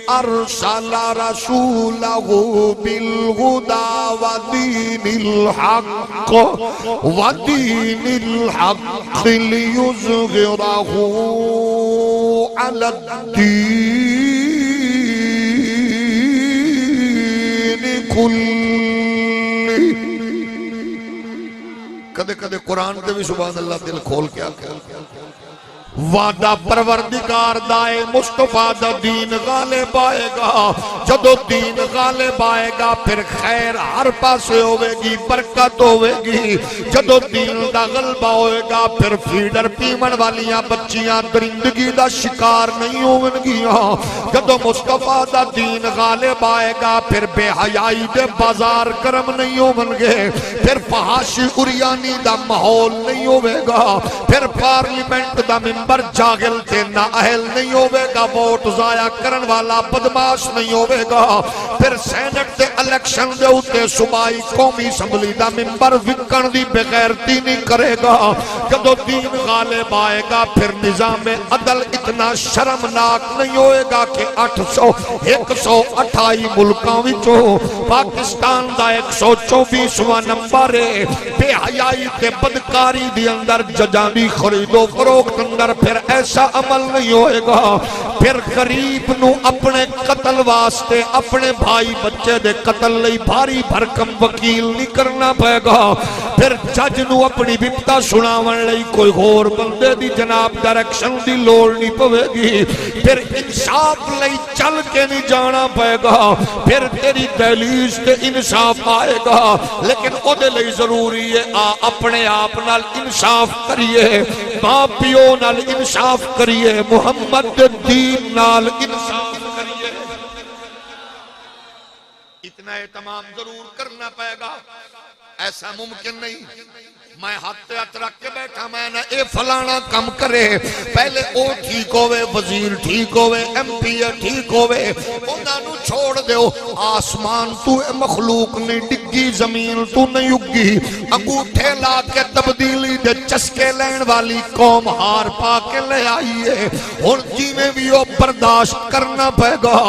ارسل رسوله بالهدى ودين الحق ليظهره على الدين كله. کدے کدے قرآن دے بھی سبحان اللہ دل کھول کے آکھے وعدہ پروردگار دائے مصطفیٰ دا دین غالب آئے گا. جدو دین غالب آئے گا پھر خیر ہر پاسے ہوئے گی، برکت ہوئے گی. جدو دین دا غلبہ ہوئے گا پھر فیڈر پیمن والیاں بچیاں درندگی دا شکار نہیں ہوئن گیاں. جدو مصطفیٰ دا دین غالب آئے گا پھر بے حیائی دے بازار کرم نہیں ہوئن گے، پھر فحاشی اریانی دا ماحول نہیں ہوئے گا، پھر پارلیمنٹ دا ممبر جاگل تے نہ اہل نہیں ہوئے گا، ووٹ ضائع کرن والا بدماش نہیں ہوئے گا، پھر سینٹ دے الیکشن دے ہوتے صوبائی قومی اسمبلی دا ممبر وکن دی بغیرتی نہیں کرے گا. جدو دین غالب آئے گا پھر نظام عدل اتنا شرمناک نہیں ہوئے گا کہ 128 ملکاں وچوں پاکستان دا 124واں نمبر ہے. بے حیائی تے بدکاری دی اندر ججاں دی خرید و فروخت اندر پھر ایسا عمل نہیں ہوئے گا. پھر غریب نو اپنے قتل واسطے اپنے بھائی بچے دے قتل لئی بھاری بھرکم وکیل نہیں کرنا پائے گا. پھر جج نو اپنی بپتا سناون لئی کوئی غور بندے دی جناب ڈائریکشن دی لوڑ نہیں پوے گی. پھر انصاف لئی چل کے نہیں جانا پائے گا. پھر تیری دہلیز تے انصاف آئے گا، لیکن او دے لئی ضروری ہے اپنے آپ نال انصاف کریے، ماں پیو نال انصاف کریے، محمد دین نال انصاف کریے. اتنا اہتمام ضرور کرنا پائے گا. ایسا ممکن نہیں میں ہاتھ رکھ کے بیٹھا میں نہ اے فلانا کم کرے، پہلے او ٹھیک ہوئے، وزیر ٹھیک ہوئے، ایم پی ٹھیک ہوئے، انہاں نو چھوڑ دیو. آسمان تو مخلوق نہیں ڈگی، زمین تو نہیں اگی. انگوٹھے لا کے تبدیلی دے چسکے لین والی قوم ہار پا کے لے آئیے. اور جی میں بھی وہ برداشت کرنا پائے گا.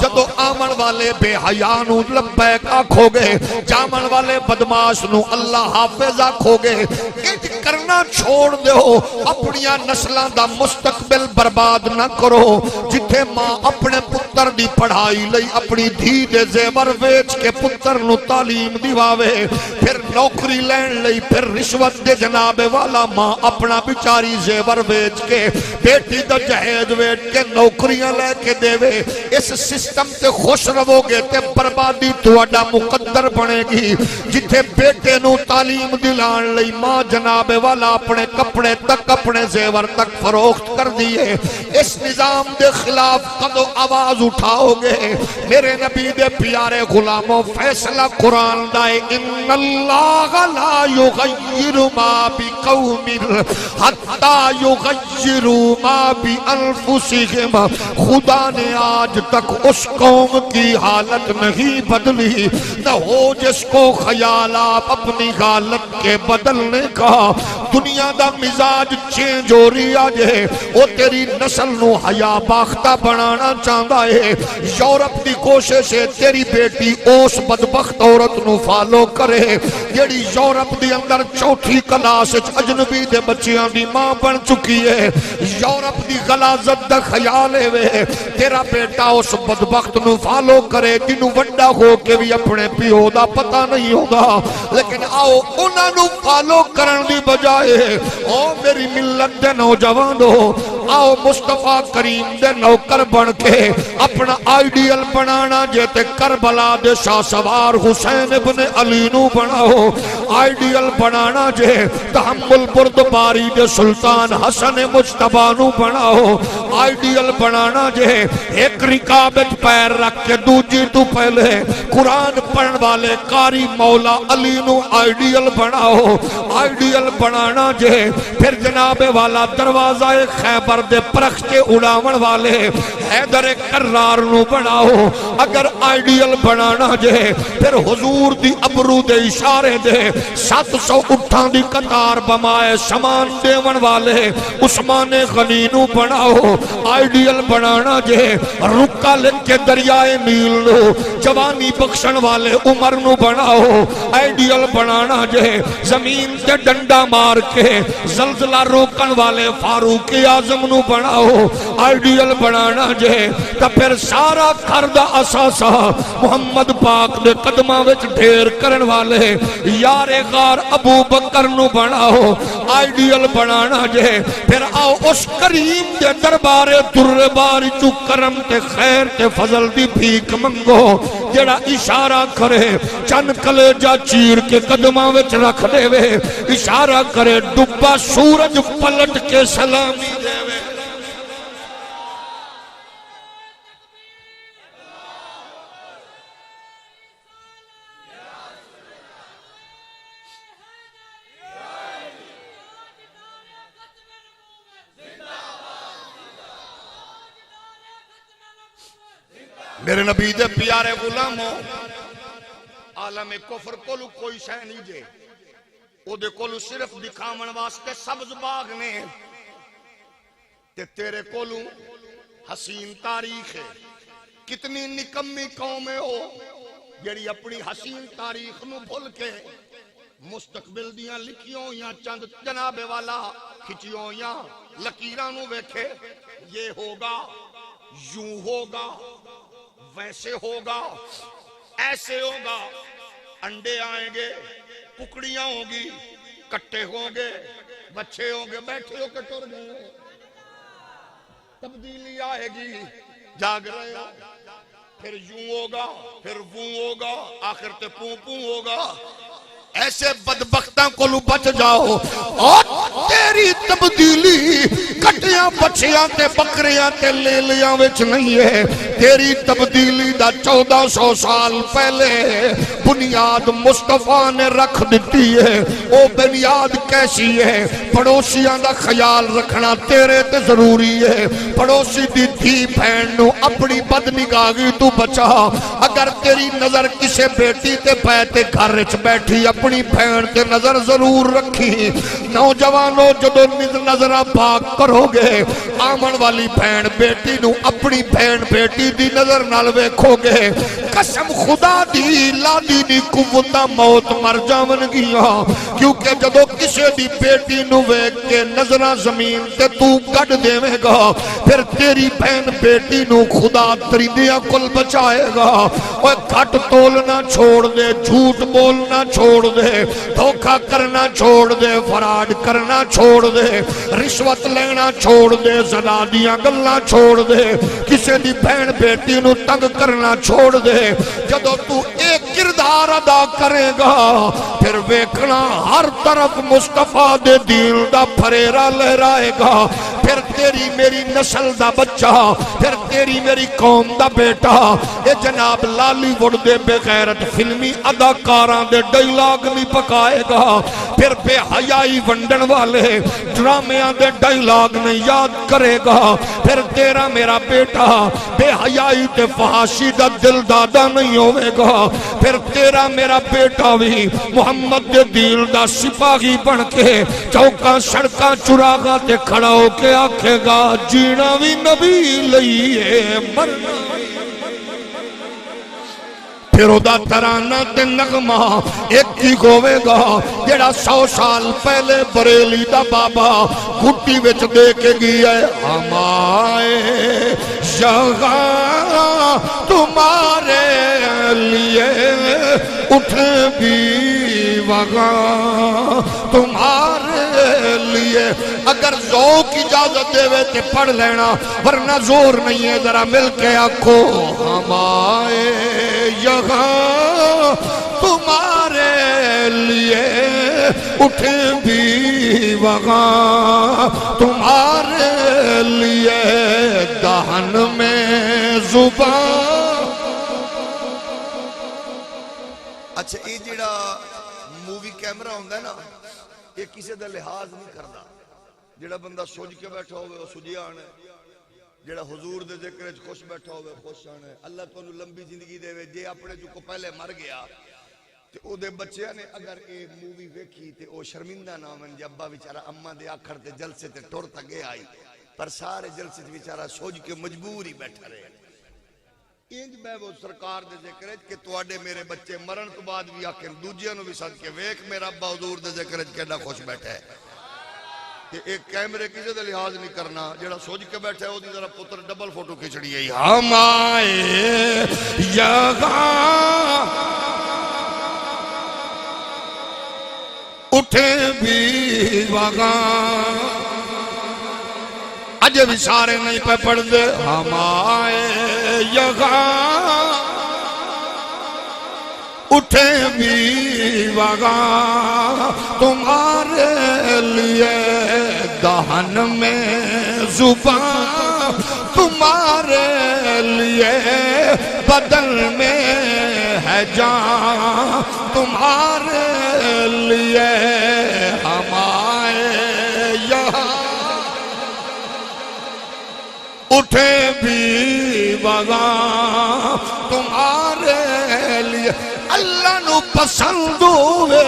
جدو آمن والے بے حیانو لبیک آکھو گے، جامن والے بدماش نو اللہ حافظ آکھو گے. اج کرنا چھوڑ دیو، اپنیاں نسلاں دا مستقبل برباد نہ کرو. جتھے ماں اپنے پتر دی پڑھائی لئی اپنی دھی دے زیور ویچ کے پتر نو تعلیم دیواوے، پھر نوکری لین لئی پھر رشوت دے جناب والا ماں اپنا بیچاری زیور ویچ کے بیٹی دا جہیز ویچ کے نوکریاں لے کے دیوے. اس سسٹم تے خوش رہو گے تے بربادی تہاڈا مقدر بنے گی. جتھے بیٹے نو تعلیم دلان لئی ماں جناب والا اپنے کپڑے تک اپنے زیور تک فروخت کر دیئے. اس نظام دے خلاف قدو آواز اٹھاؤ گے. میرے نبی دے پیارے غلاموں فیصلہ قرآن دائے ان اللہ لا یغیر ما بقوم حتی یغیر ما بانفسہم. خدا نے آج تک اس قوم کی حالت نہیں بدلی، نہ ہو جس کو خیال آپ اپنی حالت کے بدلنے کا. دنیا دا مزاج چینج ہو رہی آجے، وہ تیری نسل نو حیا باختہ بنانا چاہتا ہے. یورپ دی کوشش ہے تیری بیٹی اس بدبخت عورت نو فالو کرے جیڑی یورپ دی اندر چوتھی کلاس اجنبی دے بچیاں دی ماں بن چکی ہے. یورپ دی غلاظت دا خیال ہے تیرا بیٹا اس بدبخت نو فالو کرے جنوں وڈا ہو کے بھی اپنے پیو دا پتہ نہیں ہوگا. لیکن آؤ انہاں نو فالو کرن دی بجائے او میری ملت دے نوجوانو آؤ مصطفیٰ کریم دے نوکر بن کے اپنا آئیڈیل بنانا جیتے کربلا دے شاہ سوار حسین ابن علی نو بناؤ. آئیڈیل بنانا جے تحمل بردباری دے سلطان حسن مجتبیٰ نو بناؤ. آئیڈیل بنانا جے ایک رکابت پیر رکھ کے دوجی تو پہلے قرآن پڑھن والے قاری مولا علی نو آئیڈیل بناؤ. آئیڈیل بنانا جے پھر جناب والا دروازہ خیبر پیار دے پرخچے اڑاون والے حیدر کرار نو بناؤ اگر آئیڈیل بنانا جے پھر حضور دی ابرو دے اشارے دے 700 اٹھان دی قطار بمائے سامان دیون والے عثمان غنی نو بناؤ آئیڈیل بنانا جے رکا لکھ کے دریائے نیل نو جوانی بخشن والے عمر نو بناؤ آئیڈیل بنانا جے زمین تے ڈنڈا مار کے زلزلہ روکن والے فاروق اعظم نو بناؤ آئیڈیل بنانا جے تا پھر سارا کردہ اساسا محمد پاک دے قدمہ وچ ڈھیر کرن والے یار غار ابو بکر نو بناؤ آئیڈیل بنانا جے پھر آؤ اس کریم دے دربارے در باری چو کرم تے خیر تے فضل دی بھیک منگو جڑا اشارہ کرے چند کلیجہ چیر کے قدمہ وچ رکھ دے وے اشارہ کرے ڈبا سورج پلٹ کے سلامی دے وے میرے نبی دے پیارے غلاموں عالم کفر کولو کوئی شے نہیں جے او دے کولو صرف دکھاون واسطے سبز باغ نے تے تیرے کولو حسین تاریخ ہے کتنی نکمی قومیں ہو جڑی اپنی حسین تاریخ نو بھول کے مستقبل دیاں لکھیوں یا چند جناب والا کھچیوں یا لکیراں نو ویکھے یہ ہوگا یوں ہوگا ویسے ہوگا ایسے ہوگا انڈے آئیں گے پکڑیاں ہوں گی کٹے ہوں گے بچے ہوں گے بیٹھے ہو کے ٹر گئے تبدیلی آئے گی جاگ رہے ہو پھر یوں ہوگا پھر ووں ہوگا آخر تے پوں پوں ہوگا ایسے بدبختاں کو لو بچ جاؤ اور تیری تبدیلی کٹیاں بچیاں تے بکریاں تے لیلیاں وچ نہیں ہے تیری تبدیلی دا 1400 سال پہلے بنیاد مصطفیٰ نے رکھ دیتی ہے او بنیاد کیسی ہے پڑوسیاں دا خیال رکھنا تیرے تے ضروری ہے پڑوسی دی دھی بہن نو اپنی بدنگاہی تو بچا اگر تیری نظر کسے بیٹی تے پے گھر وچ بیٹھی اپنی بہن تے نظر ضرور رکھی نوجوانوں جدو نظرہ پاک کرو گے آمن والی بہن بیٹی نو اپنی بہن بیٹی دی نظر نال ویکھو گے قسم خدا دی لادی دی قوتہ موت مر جاون گیا کیونکہ جدو کسے دی بیٹی نو ویکھ کے نظرہ زمین تے تو گڑ دے میں گا پھر تیری بہن بیٹی نو خدا تریدیاں کل بچائے گا اور گھٹ تولنا چھوڑ دے جھوٹ بولنا چھوڑ دے دھوکہ کرنا چھوڑ دے فراڈ کرنا چھوڑ دے رشوت لینا چھوڑ دے زنادیاں گلنا چھوڑ دے کسے دی بہن بیٹی نو تنگ کرنا چھوڑ دے جدو تو ایک کردار ادا کرے گا پھر ویکھنا ہر طرف مصطفیٰ دے دین دا پھریرا لہرائے گا پھر تیری میری نسل دا بچہ پھر تیری میری قوم دا بیٹا اے جناب لالی وڈ دے بے غیرت فلمی اداکاراں دے ڈائیلاگ نہیں پکائے گا پھر بے حیائی ونڈن والے ڈرامیاں دے ڈائیلاگ نہیں یاد کرے گا پھر تیرا میرا بیٹا بے حیائی تے فحاشی دا دل دادا نہیں ہوئے گا پھر تیرا میرا بیٹا بھی محمد دے دین دا سپاہی بن کے چوکاں سڑکاں چراغاں تے کھڑا ہو کے آکھے گا جینا بھی نبی لئیے مرنا پھر دا ترانہ تے نغمہ ایک ہی ہوئے گا جڑا 100 سال پہلے بریلی دا بابا گھٹی وچ دے کے گیا ہے ہمائے یہاں تمہارے لیے اٹھ بھی وہاں تمہارے لیے اگر ذوق اجازت دے وے تے پڑھ لینا ورنہ زور نہیں ہے ذرا مل کے آکھو ہمائے یہاں تمہارے لیے اٹھ بھی وہاں تمہارے لیے دہن میں زبان اچھا یہ جڑا مووی کیمرہ ہوندہ ہے نا یہ کسی دا لحاظ نہیں کردا جڑا بندہ سوچ کے بیٹھا ہوئے وہ سجیا آنا ہے، جڑا حضور دے ذکر وچ خوش بیٹھا ہوئے خوش آنا ہے۔ اللہ تانوں لمبی زندگی دے وے، جے اپنے جو کو پہلے مر گیا تے او دے بچیاں نے اگر اے مووی ویکھی تے او شرمندہ نہ ہون جے ابا بیچارہ اما دے آکھڑ تے جلسے تے ٹر تا گیا آئی، پر سارے جلسے تے بیچارہ سوچ کے مجبور ہی بیٹھا رہے۔ انج میں وہ سرکار دے ذکر ہے کہ تواڈے میرے بچے مرن تو بعد بھی آکھن دوجیاں نو بھی سد کے ویکھ میرا ابا حضور دے ذکر وچ کیڑا خوش بیٹھا ہے۔ کہ ایک کیمرے کسی دے لحاظ نہیں کرنا، جڑا سوچ کے بیٹھا ہے وہ دی ذرا پتر ڈبل فوٹو کھچڑی ہے۔ ہم آئے یہاں اٹھے بھی وہاں، اجے بھی سارے نہیں پہ پڑھ دے۔ ہم آئے یہاں اٹھے بھی وہاں، تمہارے لیے دہن میں زبان، تمہارے لیے بدن میں ہے جان، تمہارے لیے ہم آئے یہاں اٹھے بھی وہاں، تمہارے لیے اللہ نو پسند ہوئے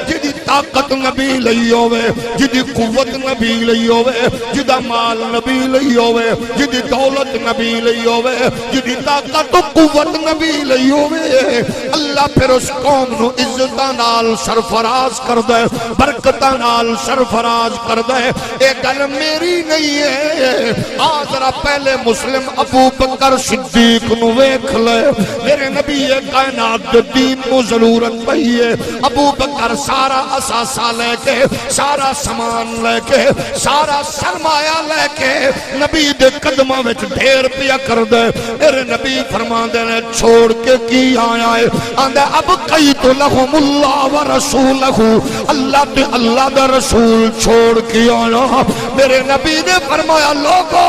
جدی طاقت نبی لئی ہوئے، جدی قوت نبی لئی ہوئے، جدا مال نبی لئی ہوئے، جدی دولت نبی لئی ہوئے، جدی طاقت و قوت نبی لئی ہوئے، اللہ پھر اس قوم نو عزتاں نال سرفراز کر دے، برکتاں نال سرفراز کر دے۔ ایک گل میری نہیں ہے، ذرا پہلے مسلم ابو بکر صدیق نو ویکھ لے، میرے نبی کائنات دین کو ضرورت پئی ہے۔ ابو بکر سارا اثاثہ لے کے، سارا سامان لے کے، سارا سرمایہ لے کے نبی دے قدماں وچ ڈھیر پیا کر دے۔ میرے نبی فرماندے نے چھوڑ کے کی آیا ہے؟ آندا اب قیت لہم اللہ و رسولہ، اللہ تے اللہ دا رسول چھوڑ کے آیا۔ میرے نبی نے فرمایا لوگو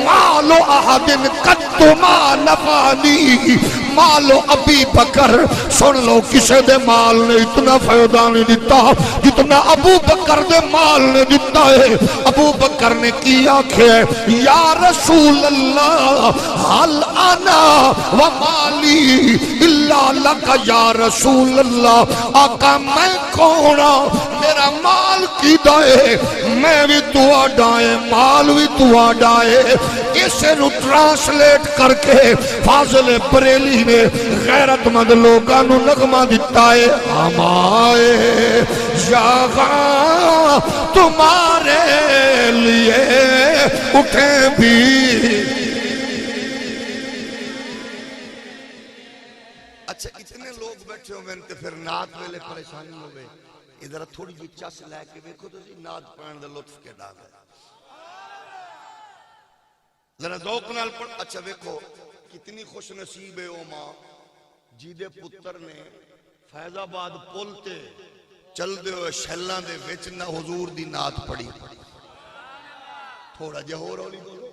مالو احد قط ما نفعنی مالو ابی بکر، سن لو کسے دے مال نے اتنا فائدہ نہیں دیتا جتنا ابو بکر دے مال نے دیتا ہے۔ ابو بکر نے کیا کہ یا رسول اللہ حل انا و مالی الا لک، یا رسول اللہ آقا میں کونا، میرا مال کی دائے، میں بھی تو آڈائے، مال بھی تو آڈائے۔ اسے نو ٹرانسلیٹ کر کے فاضل بریلی نے غیرت مند لوگاں نو نغمہ دیتا ہے۔ ہم آئے یہاں تمہارے لیے اٹھے بھی۔ اچھا اتنے لوگ بیٹھے ہوئے تے پھر نعت ویلے پریشانی ہوئے، ادھر تھوڑی جی چس لے کے دیکھو تو جی نعت پڑھن دا لطف کے ڈال ہے، ذرا ذوق نال پڑھ۔ اچھا دیکھو کتنی خوش نصیب ہے او ماں جیدے پتر نے فیض آباد پل تے چل دے ہوئے شیلاں دے وچ نہ حضور دی نعت پڑھی۔ تھوڑا جے ہور ہولی بولو،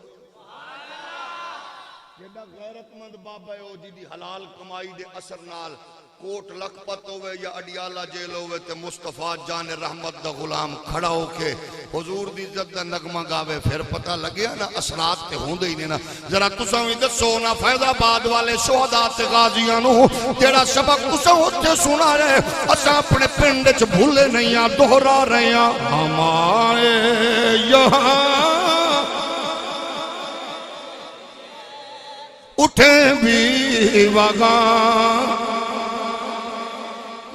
جیڑا غیرت مند بابا ہے او جی دی حلال کمائی دے اثر نال کوٹ لکھپت ہوئے یا اڈیالہ جیل ہوئے تے مصطفیٰ جان رحمت دا غلام کھڑا ہو کے حضور دی عزت دا نغمہ گاوے، پھر پتہ لگیا نا اثرات تے ہوندے ہی نہیں نا۔ ذرا تساں وی دسو نا فیض آباد والے شہداء تے غازیاں نو جیڑا سبق تساں اوتھے سنا رہے، اساں اپنے پنڈ وچ بھولے نہیں ہاں، دوہرا رہے ہاں۔ ہم آئے یہاں اٹھے بھی وہاں،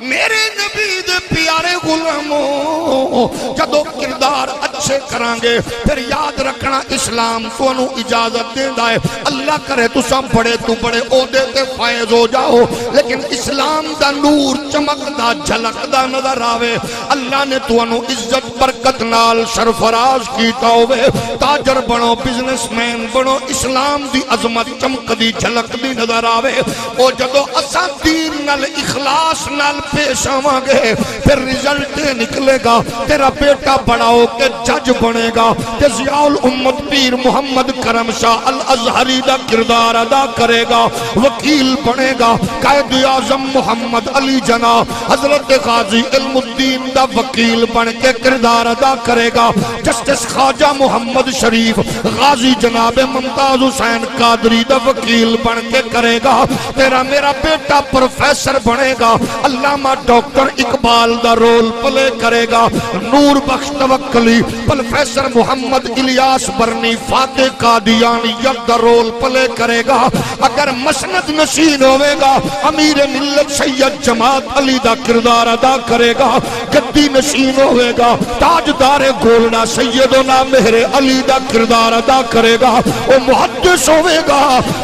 میرے نبی دے پیارے غلاموں جدو کردار اچھے کرانگے پھر یاد رکھنا اسلام تو انہوں اجازت دے دائے، اللہ کرے تو سب بڑے تو بڑے عہدے تے فائز ہو جاؤ، لیکن اسلام دا نور چمک دا جھلک دا نظر آوے، اللہ نے تو انہوں عزت برکت نال سرفراز کیتا ہوئے، تاجر بنو بزنس مین بنو، اسلام دی عظمت چمک دی جھلک دی نظر آوے۔ او جدو اسا دین نال اخلاص نال پیش آواں گے پھر رزلٹ نکلے گا تیرا بیٹا بڑا ہو کے جج بنے گا کہ ضیاء الامت پیر محمد کرم شاہ الازہری دا کردار ادا کرے گا، وکیل بنے گا، قائد اعظم محمد علی جناح حضرت غازی علم الدین دا وکیل بن کے کردار ادا کرے گا، جسٹس خواجہ محمد شریف غازی جناب ممتاز حسین قادری دا وکیل بن کے کرے گا، تیرا میرا بیٹا پروفیسر بنے گا، علامہ doctor Iqbal the role play کرے گا، نور بخش توکلی پروفیسر محمد الیاس برنی فاتح قادیانیت دا رول پلے کرے گا، اگر مسند نشین ہوئے گا امیر ملت سید جماعت علی دا کردار ادا کرے گا، گدی نشین ہوئے گا تاجدار گولڈا سیدنا مہر علی دا کردار ادا کرے گا، وہ محدث ہوئے گا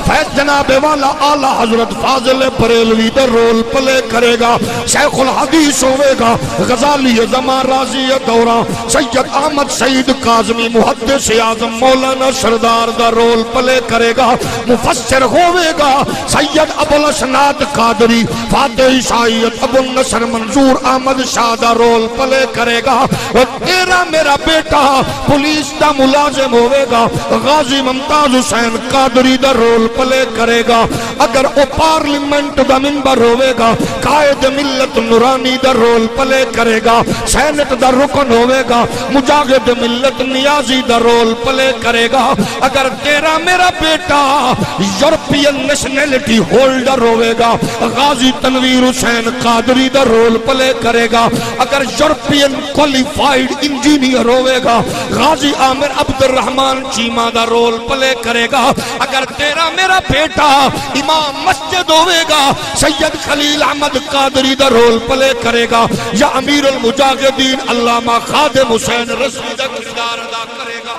فیض جناب والا اعلیٰ حضرت فاضل بریلوی دا رول پلے کرے گا، شیخ الحدیث ہوئے گا غزالی زمان راضی دورہ سید احمد سعید کاظمی محدث اعظم مولانا سردار دا رول پلے کرے گا، مفسر ہوئے گا سید ابو الاسناد قادری فاتح عیسائیت ابو النصر منظور Ahmad Shah the role play کرے گا، اور تیرا میرا بیٹا پولیس دا ملازم ہوئے گا غازی ممتاز حسین قادری دا رول پلے کرے گا، اگر وہ پارلیمنٹ دا ممبر ہوئے گا قائد ملت نورانی دا رول پلے کرے گا، سینٹ دا رکن ہوئے گا مجاہد ملت نیازی دا رول پلے کرے گا، اگر تیرا میرا بیٹا یورپین نیشنلٹی ہولڈر ہوئے گا غازی تنویر حسین قادری دا رول پلے کرے گا، اگر یورپین کوالیفائیڈ انجینئر ہوئے گا غازی عامر عبد الرحمن چیمہ دا رول پلے کرے گا، اگر تیرا میرا بیٹا امام مسجد ہوئے گا سید خلیل Ahmad Qadri the role play کرے گا، یا امیر المجاہدین علامہ خادم حسین رضوی دا کردار ادا کرے گا۔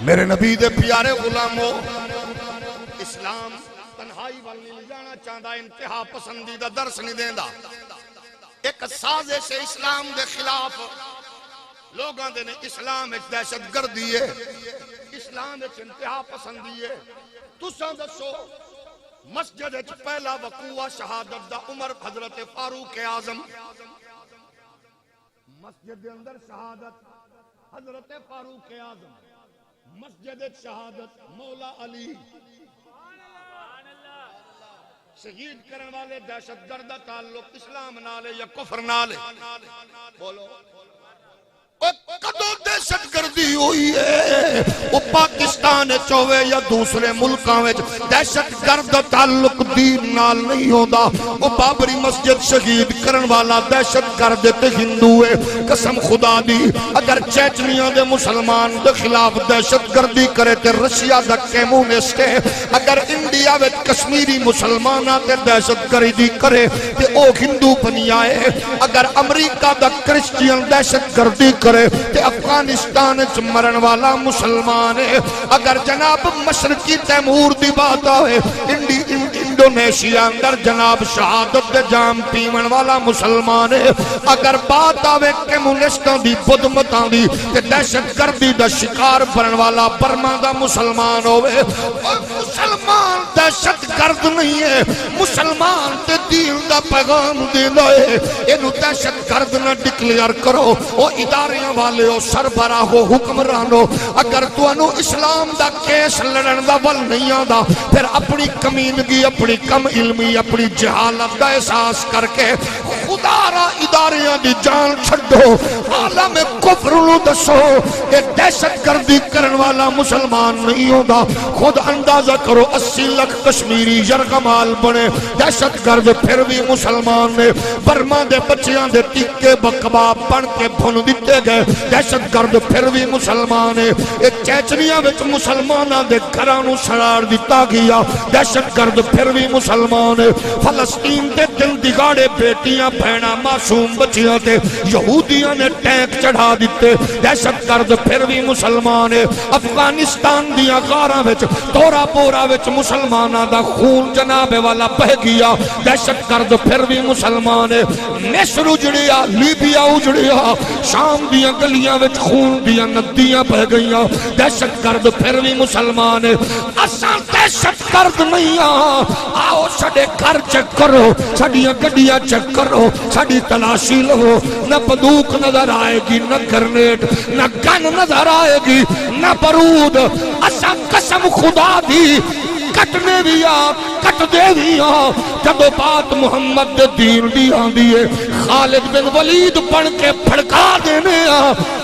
میرے نبی دے پیارے غلاموں، اسلام تنہائی والی نہیں جانا چاہتا، انتہا پسندیدہ درس نہیں دیندہ، ایک سازش اسلام دے خلاف لوگاں دے نے اسلام ایک دہشت گردی ہے، اسلام ایک انتہا پسندی ہے، تساں دسو مسجد ایک پہلا وقوع شہادت دا عمر حضرت فاروق اعظم، مسجد دے اندر شہادت حضرت فاروق اعظم، مسجد شہادت مولا علی، شہید کرن والے دہشت گرد تعلق اسلام نالے یا کفر نالے، بولو کدو دہشت گردی ہوئی ہے، وہ پاکستان چوے یا دوسرے ملکاں وچ دہشت گرد تعلق دین نال نہیں ہوندا، وہ بابری مسجد شہید کرن والا دہشت گرد تے ہندو ہے، قسم خدا دی اگر چیچنیاں دے مسلمان دے خلاف دہشت گردی کرے تے رشیا دا کیمونسٹ ہے، اگر انڈیا وچ کشمیری مسلماناں تے دہشت گردی کرے تے او ہندو بنی آئے، اگر امریکہ دا کرسچین دہشت گردی کرے تے افغانستان چ مرن والا مسلمان ہے، اگر جناب مشرقی تیمور دی بات آئے انڈونیشیا اندر جناب شہادت دے جام پیمن والا مسلمان ہے، اگر بات آئے کمیونسٹوں دی بدمتاں دی تے دہشت گردی دا شکار بنن والا برما دا مسلمان ہوئے، اور مسلمان دہشت گرد نہیں ہے، مسلمان تے دین دا پیغام دینا ہے، اینو دہشت گرد نہ ڈکلیئر کرو، او اداریاں والے ہو سربراہ ہو حکمرانو، اگر تو انو اسلام دا کیس لڑن دا ول نہیں آدھا پھر اپنی کمینگی اپنی کم علمی اپنی جہالت دا احساس کر کے خدا را اداریاں دی جان چھڑو، عالم کفر نو دسو کہ دہشت گردی کرن والا مسلمان نہیں ہوتا، خود اندازہ کرو 80 لاکھ کشمیری یرغمال بنے دہشت گرد پھر بھی مسلمان نے، برما دے بچیاں دے ٹکے بکباب بن کے بھن دیتے گئے دہشت گرد پھر بھی مسلمان ہے، ایک چیچنیاں وچ مسلماناں دے گھرانوں سڑار دیتا گیا دہشت گرد پھر بھی مسلمان ہے، فلسطین دے دل دگاڑے بیٹیاں بہنا معصوم بچیاں تے یہودیاں نے ٹینک چڑھا دیتے دہشت گرد پھر بھی مسلمان ہے افغانستان دیا غاراں وچ تورا پورا وچ مسلماناں دا خون جناب والا بہ گیا دہشت گرد پھر بھی مسلمان ہے مصر اجڑیا لیبیا اجڑیا شام دیا گلیاں وچ خون دیا ندیاں بہ گئیاں دہشت گرد پھر بھی مسلمان ہے اساں دہشت گرد نہیں آؤ ساڈے گھر چیک کرو ساڈیاں گڈیاں چیک کرو ساڈی تلاشی لو نہ بندوق نظر آئے گی نہ گرنیٹ نہ گن نظر آئے گی نہ بارود اساں قسم خدا دی کٹنے بھی کٹ دے بھی جدو بات محمد دین دی آندی ہے خالد بن ولید بن کے پھڑکا دینے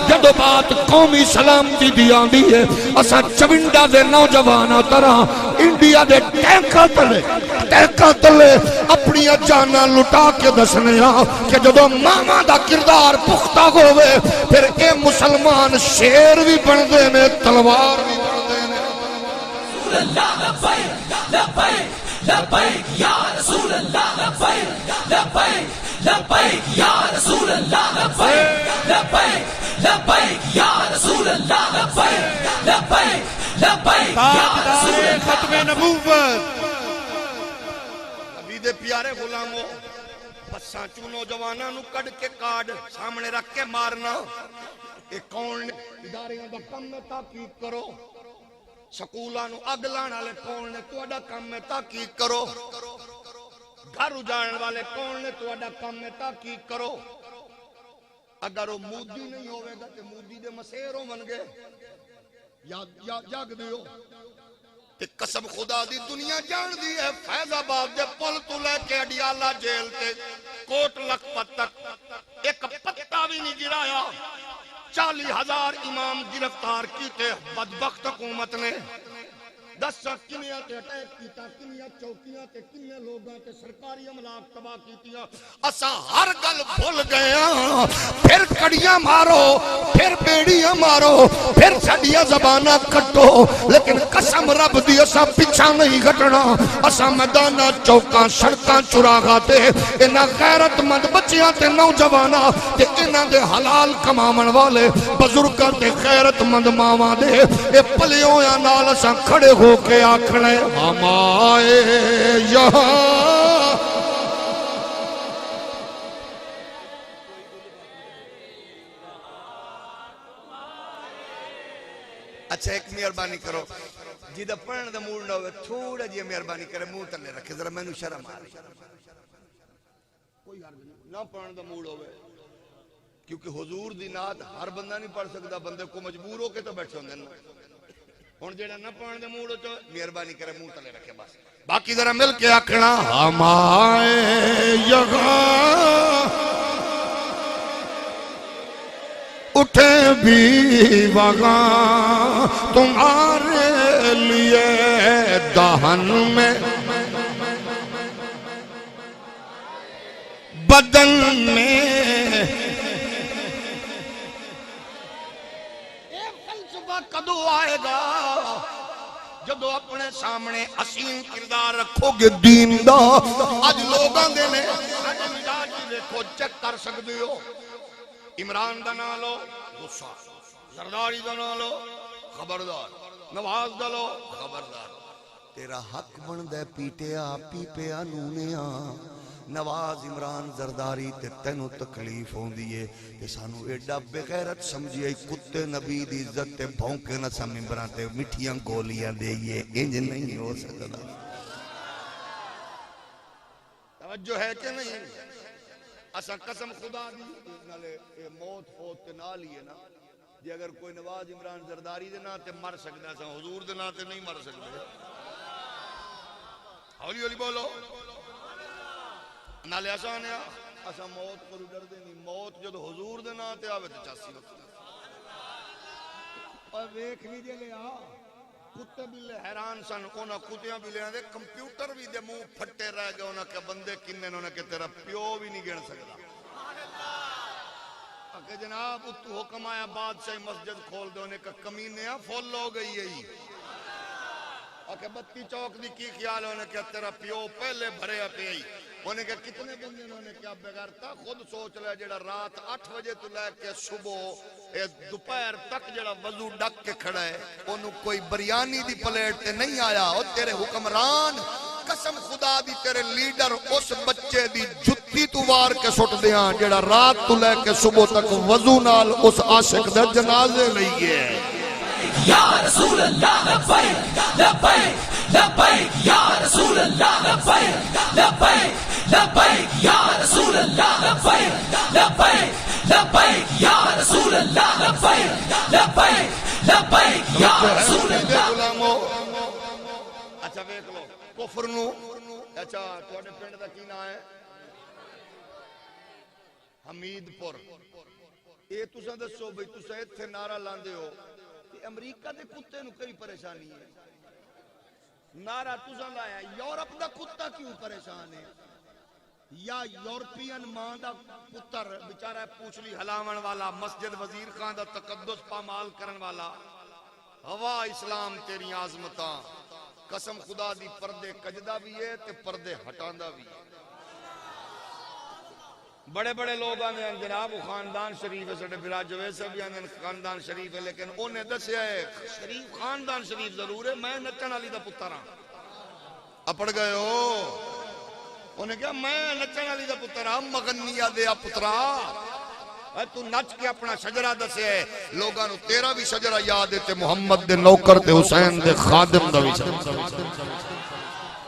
جدو بات قومی سلامتی دی آندی ہے اساں چونڈا دے نوجواناں طرح انڈیا دے ٹینکاں تلے اپنی جاناں لٹا کے دسنے کہ جدو ماما دا کردار پختہ ہوئے پھر اے مسلمان شیر بھی بن دے نے تلوار بھی بن دے نے رسول اللہ لبیک لبیک لبیک یا رسول اللہ لبیک لبیک لبیک یا رسول اللہ لبیک لبیک لبیک یا رسول اللہ لبیک لبیک لبیک یا رسول اللہ ختم نبوت دے پیارے غلاموں بساں چوں نوجواناں نو کڈ کے کارڈ سامنے رکھ کے مارنا اے کون اداریاں دا کم ہے تحقیق کرو سکولاں نو اگ لان والے کون نے تہاڈا کم ہے تحقیق کرو گھر اجاڑن والے کون نے تہاڈا کم ہے تحقیق کرو اگر وہ مودی نہیں ہوے گا تے مودی دے مسیر ہون گے یا جاگ دیو تے قسم خدا دی دنیا جان دی ہے فیض آباد دے پل تو لے کے اڈیالہ جیل تے کوٹ لکھپت تک ایک پتہ بھی نہیں گرایا 40,000 امام گرفتار کیتے بدبخت حکومت نے 10 کنیاں تے اٹیک کیتا کنیاں چوکیاں تے کنے لوگاں تے سرکاری املاک تباہ کیتیاں اساں ہر گل بھول گئے ہاں پھر کڑیاں مارو پھر بیڑیاں مارو پھر ساڈیاں زباناں کٹو لیکن قسم رب دی اساں پیچھا نہیں ہٹنا اساں میداناں چوکاں سڑکاں چراغاں تے انہاں غیرت مند بچیاں تے نوجواناں تے انہاں دے حلال کماون والے بزرگاں تے غیرت مند ماواں دے اے پلیویاں نال اساں کھڑے ہو کے آکھنے ہم آئے یہاں اچھا ایک مہربانی کرو جیدہ پڑھن دا موڈ نہ ہوئے تھوڑا جی مہربانی کرے منہ تلے رکھے ذرا میں نو شرم آ رہی کوئی نہ پڑھن دا موڈ ہوئے کیونکہ حضور دی نات ہر بندہ نہیں پڑھ سکتا بندے کو مجبور ہو کے تو بیٹھے ہوندے ہن جیڑا نہ پڑھن دے موڈ تو مہربانی کرے منہ تلے رکھے بس باقی ذرا مل کے آکھنا ہم آئے یہاں اٹھے بھی وہاں تمہارے لیے دہن میں بدن میں کدو آئے گا جدو اپنے سامنے حسین کردار رکھو گے دین دا آج لوگاں دے نے مزاج دیکھو چیک کر سکتے ہو عمران دا نہ لو غصہ زرداری دا نہ لو خبردار نواز دا لو خبردار تیرا حق بن دے پیٹیا پیپیا نونیا نواز عمران زرداری تے تینو تکلیف ہوں دیئے کہ سانو ایڈا بغیرت سمجھئے کتے نبی دی عزت تے بھونکے نہ سمبران تے مٹھیاں گولیاں دئیے انج نہیں ہو سکتا توجہ ہے کہ نہیں اسا قسم خدا دی نالے موت فوت تے نہ لیے نا جی اگر کوئی نواز عمران زرداری دے نا تے مر سکتا اسا حضور دے نا تے نہیں مر سکتے ہولی ہولی بولو نالے آسان ہے اسا موت کو ڈر دے نہیں موت جدو حضور دے نا تے آوے تے چاسی ہوتی اور ویکھ نہیں دے لیا کتے بھی لے حیران سن اونا کتیاں بھی لے آن دے کمپیوٹر بھی دے منہ پھٹے رہ گئے اونا کہ بندے کنے انہوں نے کہ تیرا پیو بھی نہیں گن سکتا کہ جناب اتو حکم آیا بادشاہ مسجد کھول دے انہیں کہ کمینیاں فول ہو گئی ہے کہ بتی چوک دی کی خیال ہے انہیں کہ تیرا پیو پہلے بھرے پہ ہی انہیں کہا کتنے بندے انہوں نے کیا بغیرتا خود سوچ لیا جڑا رات 8 بجے تو لے کے صبح دوپہر تک جڑا وضو ڈک کے کھڑا ہے انہوں کوئی بریانی دی پلیٹ تے نہیں آیا اور تیرے حکمران قسم خدا دی تیرے لیڈر اس بچے دی جتی تو وار کے سٹ دیاں جڑا رات تو لے کے صبح تک وضو نال اس عاشق دے جنازے لئیے یا رسول اللہ لبیک لبیک لبیک یا رسول اللہ لبیک لبیک لبیک یا رسول اللہ لبیک لبیک لبیک یا رسول اللہ لبیک لبیک لبیک یا رسول اللہ. اچھا دیکھ لو کفر نو اچھا تواڈے پنڈ دا کی نام ہے حمید پور اے تساں دسو بھئی تساں ایتھے نعرہ لاندے ہو کہ امریکہ دے کتے نو کئی پریشانی ہے نعرہ تساں لایا یورپ دا کتا کیوں پریشان ہے یا یورپین ماں دا پتر بیچارہ پوچھلی ہلاون والا مسجد وزیر خان دا تقدس پامال کرن والا ہوا اسلام تیری عظمتاں قسم خدا دی پردے کجدہ بھی ہے تے پردے ہٹاندہ بھی ہے بڑے بڑے لوگ آنے ہیں جناب خاندان شریف ہے سڑے براج جویز سے بھی آنے ہیں خاندان شریف ہے لیکن انہیں دسیا ہے شریف خاندان شریف ضرور ہے میں نچن علی دا پترہ اپڑ گئے ہو انہیں کہا میں نچن علی دا پترہ مغنیہ دیا پترہ تو نچ کے اپنا شجرہ دسے ہے لوگاں نو تیرا بھی شجرہ یاد ہے تے محمد دے نوکر تے حسین دے خادم دا بھی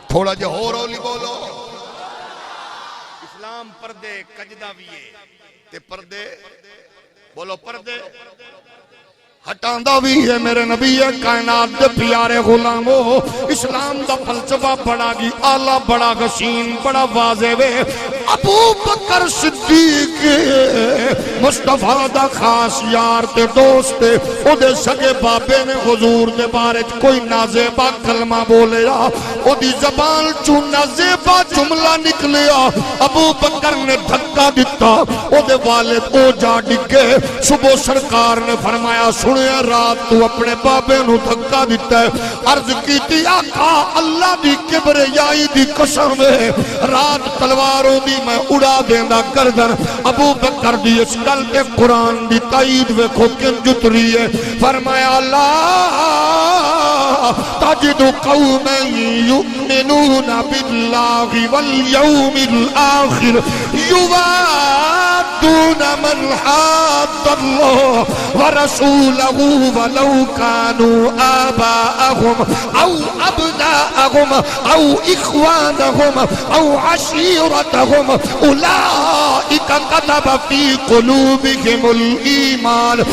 تھوڑا جے ہو رولی بولو اسلام پردے کجدہ بھی ہے تے پردے بولو پردے ہٹاندہ بھی ہے میرے نبی کائنات دے پیارے غلامو اسلام دا فلسفہ بڑا گی آلہ بڑا غشین بڑا واضح وے ابو بکر صدیق مصطفیٰ دا خاص یار تے دوست تے او دے سگے بابے نے حضور دے بارے کوئی نازیبا کلمہ بولیا او دی زبان چوں نازیبا جملہ نکلیا ابو بکر نے دھکا دیتا او دے والد او جا ڈگے صبح سرکار نے فرمایا سنیا رات تو اپنے بابے نو دھکا دیتا ہے عرض کیتی آقا اللہ دی کبریائی دی قسم ہے رات تلواروں دی میں اڑا دیندہ گردن ابو بکر دی اس گل کے قرآن دی تائید ویکھو کن جتری ہے فرمایا اللہ تجد قوما یؤمنون باللہ والیوم الآخر یوادون من حاد اللہ ورسولہ ولو كانوا آباءهم أو أبناءهم أو إخوانهم أو عشيرتهم أولئك كتب في قلوبهم الإيمان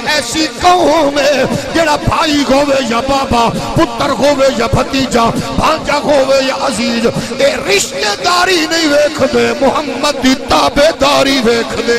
ایسی قوم ہے جڑا بھائی ہوئے یا بابا پتر ہوئے یا بھتیجا بھانجا ہوئے یا عزیز اے رشتہ داری نہیں ویکھ دے محمد دی تابع داری ویکھ دے